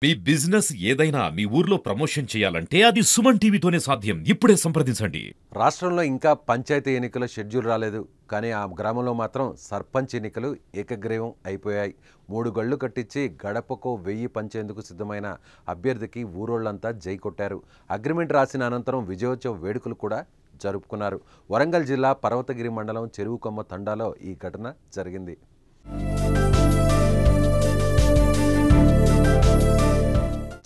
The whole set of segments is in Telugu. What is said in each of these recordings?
మీ బిజినెస్ ఏదైనా మీ ఊర్లో ప్రమోషన్ చేయాలంటే అది సుమన్ టీవీతోనే సాధ్యం. ఇప్పుడే సంప్రదించండి. రాష్ట్రంలో ఇంకా పంచాయతీ ఎన్నికల షెడ్యూల్ రాలేదు. కానీ ఆ గ్రామంలో మాత్రం సర్పంచ్ ఎన్నికలు ఏకగ్రీవం అయిపోయాయి. 3 గళ్ళు కట్టించి గడపకో 1000 పంచేందుకు సిద్ధమైన అభ్యర్థికి ఊరోళ్లంతా జై కొట్టారు. అగ్రిమెంట్ రాసిన అనంతరం విజయోత్సవ వేడుకలు కూడా జరుపుకున్నారు. వరంగల్ జిల్లా పర్వతగిరి మండలం చెరువుకొమ్మ తండాలో ఈ ఘటన జరిగింది.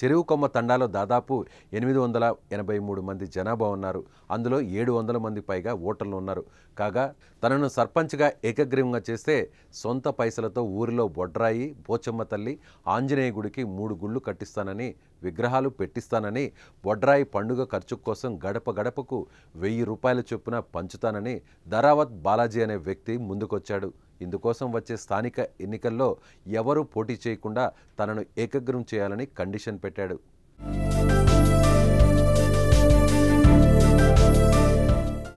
చెరువుకొమ్మ తండాలో దాదాపు 883 మంది జనాభా ఉన్నారు. అందులో 700 మంది పైగా ఓటర్లు ఉన్నారు. కాగా తనను సర్పంచ్గా ఏకగ్రీవంగా చేస్తే సొంత పైసలతో ఊరిలో బొడ్రాయి, పోచమ్మ తల్లి, ఆంజనేయ గుడికి 3 గుళ్ళు కట్టిస్తానని, విగ్రహాలు పెట్టిస్తానని, బొడ్రాయి పండుగ ఖర్చు కోసం గడప గడపకు 1000 రూపాయల చొప్పున పంచుతానని ధరావత్ బాలాజీ అనే వ్యక్తి ముందుకొచ్చాడు. ఇందుకోసం వచ్చే స్థానిక ఎన్నికల్లో ఎవరూ పోటీ చేయకుండా తనను ఏకగ్రీవం చేయాలని కండిషన్ పెట్టాడు.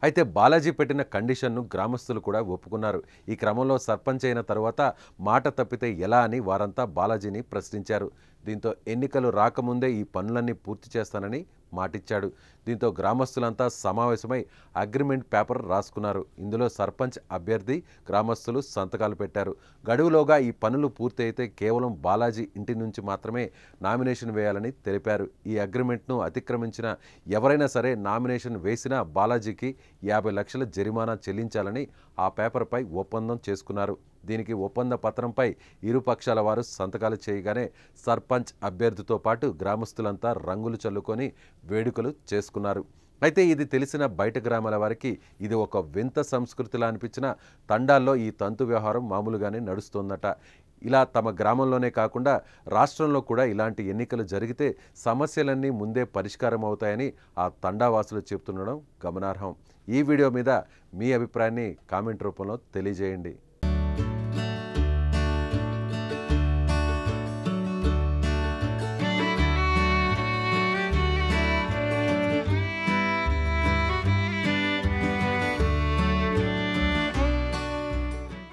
అయితే బాలాజీ పెట్టిన కండిషన్ను గ్రామస్తులు కూడా ఒప్పుకున్నారు. ఈ క్రమంలో సర్పంచ్ అయిన తరువాత మాట తప్పితే ఎలా అని వారంతా బాలాజీని ప్రశ్నించారు. దీంతో ఎన్నికలు రాకముందే ఈ పనులన్నీ పూర్తి చేస్తానని మాటిచ్చాడు. దీంతో గ్రామస్తులంతా సమావేశమై అగ్రిమెంట్ పేపర్ రాసుకున్నారు. ఇందులో సర్పంచ్ అభ్యర్థి, గ్రామస్తులు సంతకాలు పెట్టారు. గడువులోగా ఈ పనులు పూర్తి అయితే కేవలం బాలాజీ ఇంటి నుంచి మాత్రమే నామినేషన్ వేయాలని తెలిపారు. ఈ అగ్రిమెంట్ను అతిక్రమించిన ఎవరైనా సరే నామినేషన్ వేసినా బాలాజీకి 50 లక్షల జరిమానా చెల్లించాలని ఆ పేపర్పై ఒప్పందం చేసుకున్నారు. దీనికి ఒప్పంద పత్రంపై ఇరు పక్షాల వారు సంతకాలు చేయగానే సర్పంచ్ అభ్యర్థితో పాటు గ్రామస్తులంతా రంగులు చల్లుకొని వేడుకలు చేసుకున్నారు. అయితే ఇది తెలిసిన బయట గ్రామాల వారికి ఇది ఒక వింత సంస్కృతిలా అనిపించిన తండాల్లో ఈ తంతు వ్యవహారం మామూలుగానే నడుస్తోందట. ఇలా తమ గ్రామంలోనే కాకుండా రాష్ట్రంలో కూడా ఇలాంటి ఎన్నికలు జరిగితే సమస్యలన్నీ ముందే పరిష్కారం అవుతాయని ఆ తండావాసులు చెబుతుండడం గమనార్హం. ఈ వీడియో మీద మీ అభిప్రాయాన్ని కామెంట్ రూపంలో తెలియజేయండి.